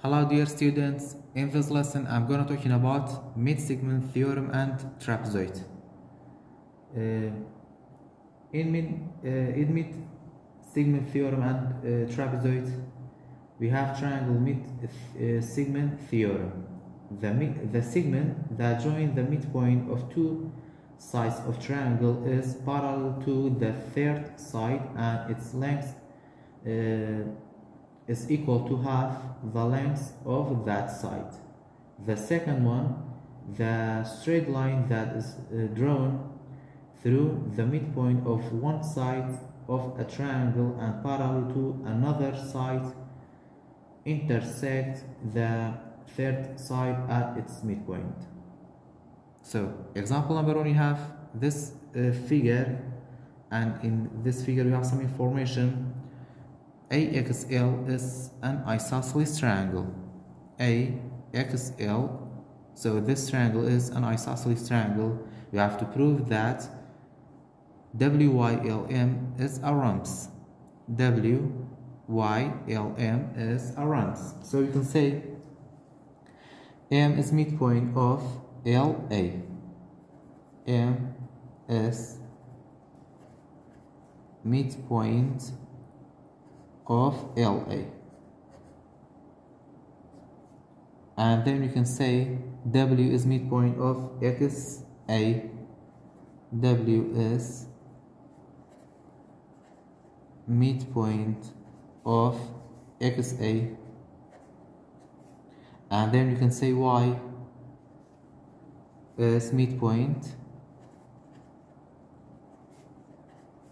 Hello dear students, in this lesson I'm going to talking about Midsegment Theorem and Trapezoid. In Midsegment Theorem and Trapezoid, we have triangle Midsegment Theorem. The segment that joins the midpoint of two sides of triangle is parallel to the third side and its length is equal to half the length of that side. The second one, the straight line that is drawn through the midpoint of one side of a triangle and parallel to another side intersect the third side at its midpoint. So example number one, you have this figure, and in this figure we have some information. AXL is an isosceles triangle. AXL, so this triangle is an isosceles triangle. We have to prove that WYLM is a rhombus. WYLM is a rhombus. So you can say M is midpoint of LA. M is midpoint of LA, and then you can say W is midpoint of XA. W is midpoint of XA, and then you can say Y is midpoint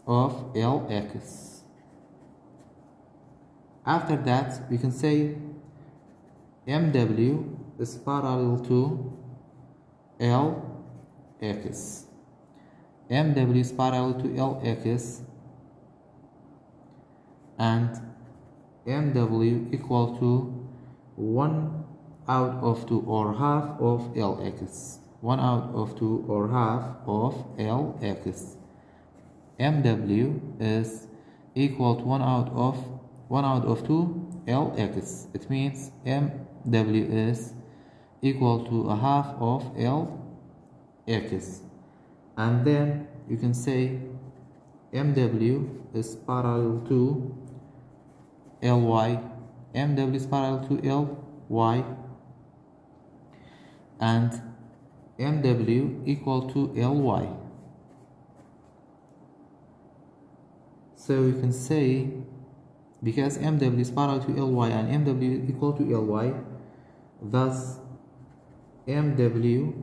of LX. After that, we can say MW is parallel to LX. MW is parallel to LX, and MW equal to 1 out of 2 or half of LX. 1 out of 2 or half of LX. MW is equal to 1 out of 2 LX. It means MW is equal to a half of LX. And then you can say MW is parallel to LY. MW is parallel to LY, and MW equal to LY. So you can say, because MW is parallel to LY and MW equal to LY, thus MWYL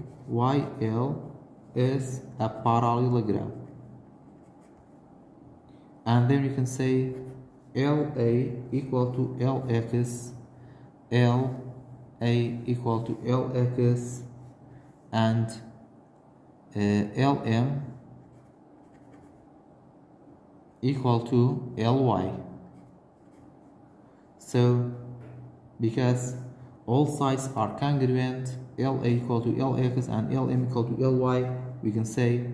is a parallelogram. And then you can say LA equal to LX, LA equal to LX, and LM equal to LY. So, because all sides are congruent, LA equal to LX and LM equal to LY, we can say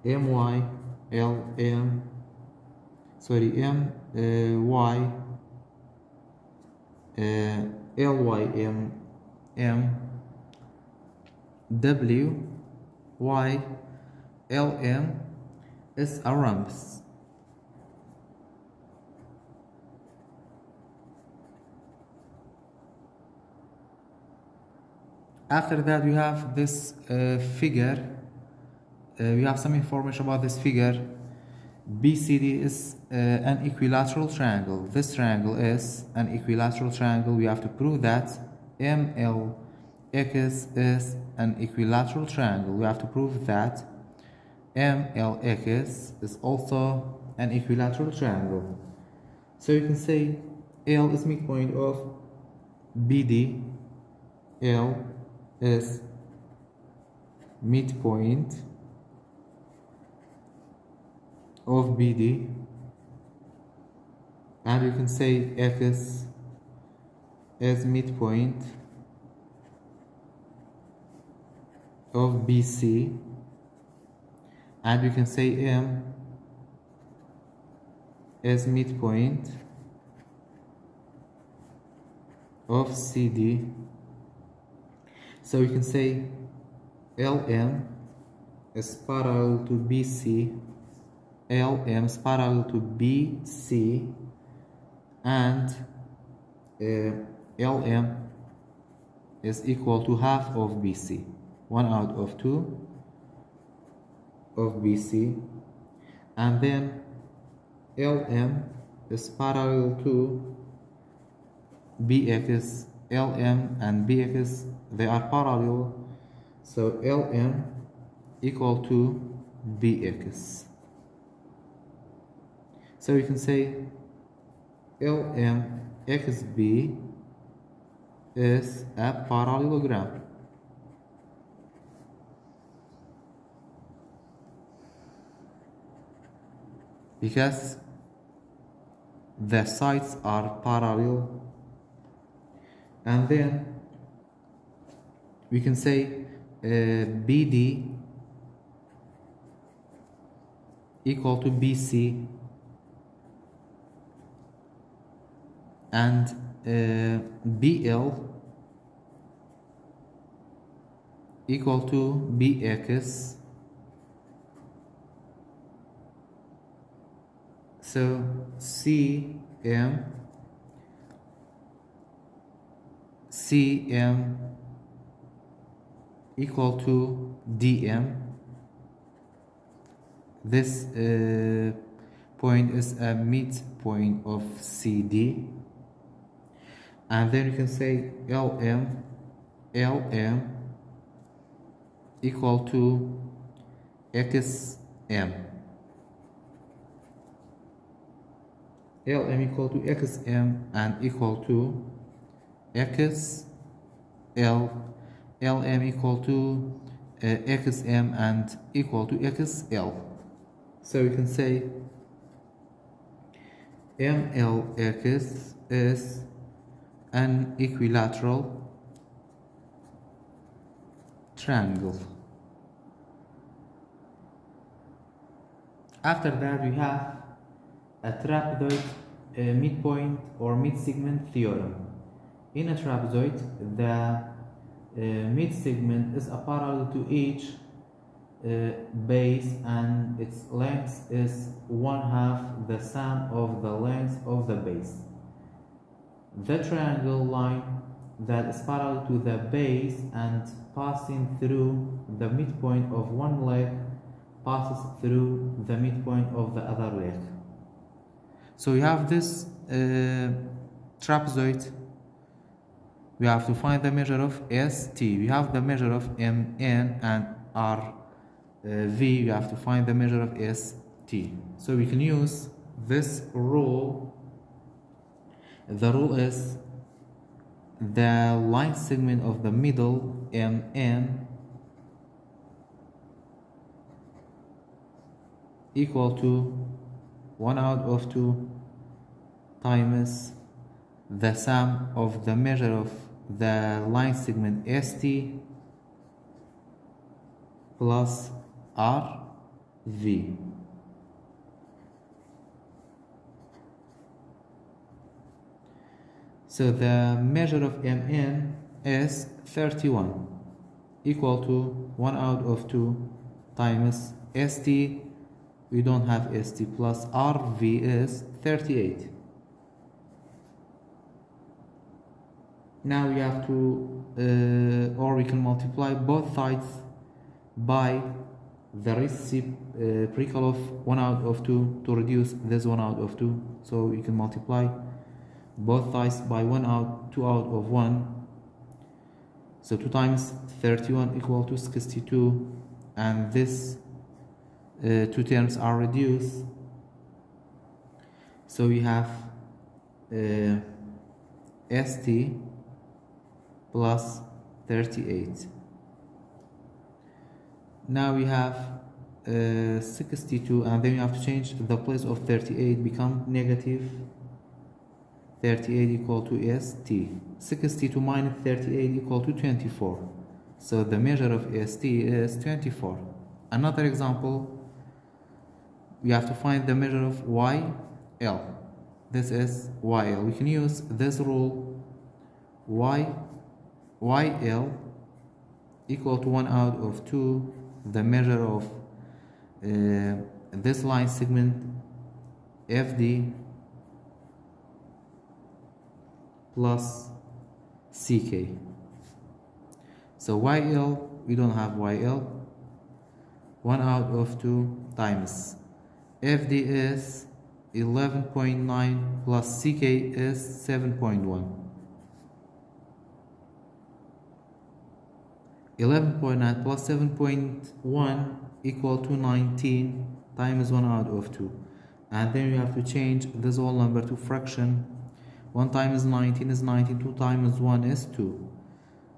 MY WYLM is a rhombus. After that, we have this figure. We have some information about this figure. BCD is an equilateral triangle. This triangle is an equilateral triangle. We have to prove that MLX is an equilateral triangle. We have to prove that MLX is also an equilateral triangle. So you can say L is midpoint of BD. L is midpoint of BD, and you can say X is midpoint of BC, and you can say M is midpoint of CD. So you can say LM is parallel to BC, LM is parallel to BC, and LM is equal to half of BC, 1 out of 2 of BC, and then LM is parallel to BX. LM and BX, they are parallel, so LM equal to BX. So you can say LM XB is a parallelogram. Because the sides are parallel, and then we can say BD equal to BC, and BL equal to BX. So CM equal to DM. This point is a midpoint of CD, and then you can say LM equal to XM. LM equal to XM and equal to XL. LM equal to XM and equal to XL. So you can say MLX is an equilateral triangle. After that, we have a trapezoid midpoint or mid-segment theorem. In a trapezoid, the mid-segment is a parallel to each base, and its length is 1/2 the sum of the length of the base. The triangle line that is parallel to the base and passing through the midpoint of one leg passes through the midpoint of the other leg. So we have this trapezoid. We have to find the measure of ST. We have the measure of MN and RV. We have to find the measure of ST. So we can use this rule. The rule is the line segment of the middle MN equal to 1 out of 2 times the sum of the measure of the line segment ST plus RV. So the measure of MN is 31, equal to 1 out of 2 times ST. We don't have ST, plus RV is 38. Now we have to, or we can multiply both sides by the reciprocal of 1 out of 2 to reduce this 1 out of 2. So we can multiply both sides by 2 out of 1. So 2 times 31 equal to 62, and this two terms are reduced. So we have ST plus 38. Now we have 62, and then you have to change the place of 38, become negative 38 equal to ST. 62 minus 38 equal to 24. So the measure of ST is 24. Another example, we have to find the measure of YL. This is YL. We can use this rule YL equal to 1 out of 2 the measure of this line segment FD plus CK. So YL, we don't have YL, 1 out of 2 times FD is 11.9 plus CK is 7.1. 11.9 plus 7.1 equal to 19 times 1 out of 2. And then you have to change this whole number to fraction. 1 times 19 is 19, 2 times 1 is 2.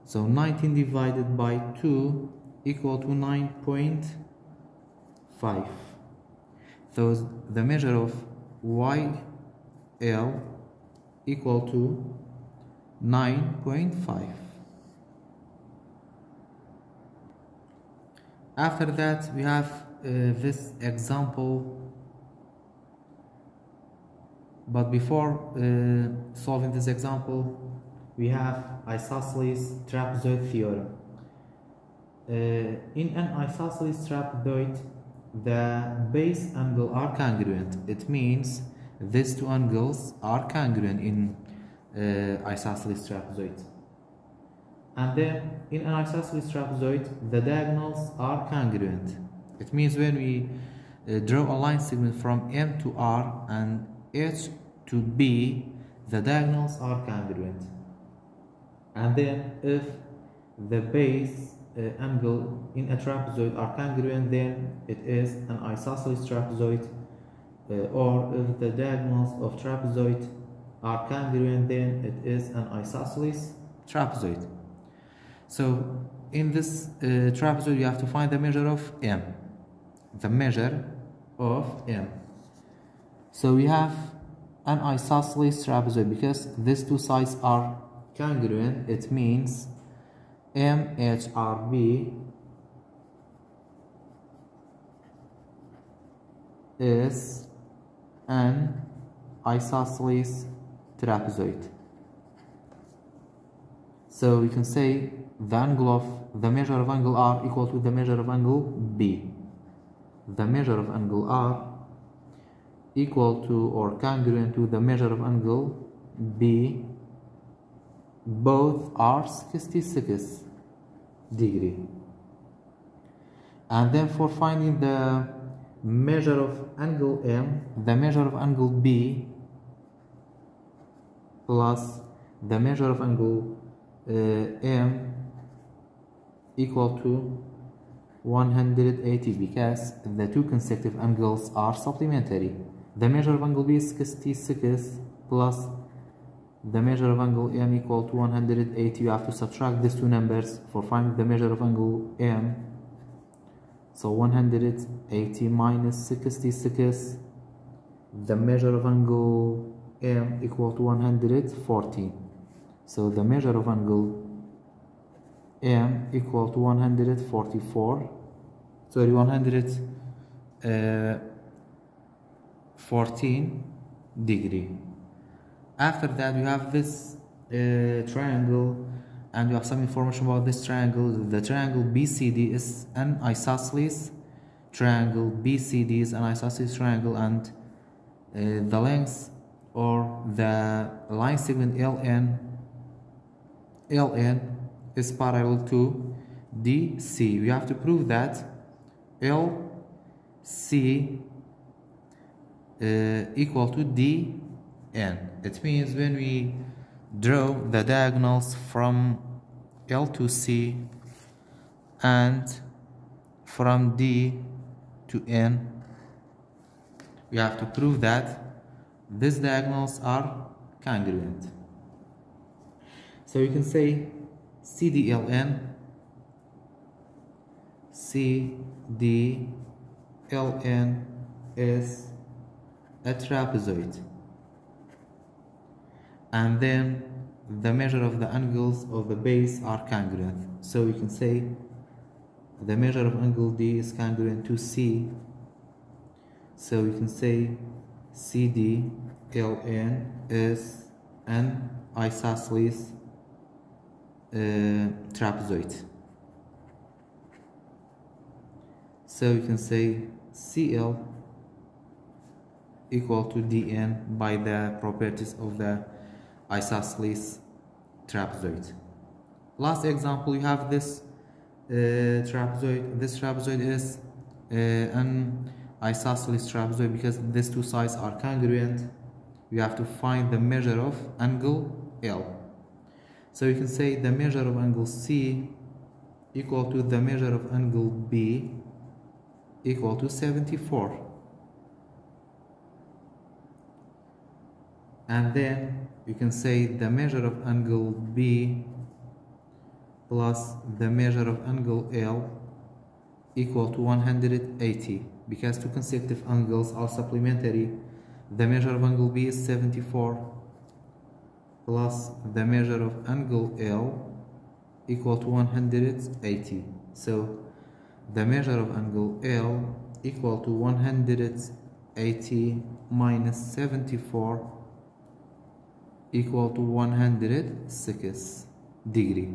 So 19 divided by 2 equal to 9.5. So the measure of YL equal to 9.5. After that, we have this example, but before solving this example, we have isosceles trapezoid theorem. In an isosceles trapezoid, the base angles are congruent. It means these two angles are congruent in isosceles trapezoid. And then in an isosceles trapezoid, the diagonals are congruent. It means when we draw a line segment from M to R and H to B, the diagonals are congruent. And then if the base angle in a trapezoid are congruent, then it is an isosceles trapezoid. Or if the diagonals of trapezoid are congruent, then it is an isosceles trapezoid. So in this trapezoid, you have to find the measure of M. The measure of M. So we have an isosceles trapezoid because these two sides are congruent. It means MHRB is an isosceles trapezoid. So we can say the measure of angle R equal to the measure of angle B. The measure of angle R equal to or congruent to the measure of angle B. Both are 66 degree. And then for finding the measure of angle M, the measure of angle B plus the measure of angle M equal to 180 because the two consecutive angles are supplementary. The measure of angle B is 66 plus the measure of angle M equal to 180. You have to subtract these two numbers for finding the measure of angle M. So 180 minus 66, the measure of angle M equal to 114. So the measure of angle M equal to 114 degree. After that, we have this triangle, and we have some information about this triangle. The triangle BCD is an isosceles triangle. BCD is an isosceles triangle, and the length or the line segment LN is parallel to DC. We have to prove that LC equal to DN. It means when we draw the diagonals from L to C and from D to N, we have to prove that these diagonals are congruent. So you can say CDLN is a trapezoid, and then the measure of the angles of the base are congruent. So we can say the measure of angle D is congruent to C. So we can say CDLN is an isosceles trapezoid. So you can say CL equal to dn by the properties of the isosceles trapezoid. Last example, you have this trapezoid. This trapezoid is an isosceles trapezoid because these two sides are congruent. You have to find the measure of angle L. So you can say the measure of angle C equal to the measure of angle B equal to 74. And then you can say the measure of angle B plus the measure of angle L equal to 180, because two consecutive angles are supplementary. The measure of angle B is 74 plus the measure of angle L equal to 180. So the measure of angle L equal to 180 minus 74 equal to 106 degree.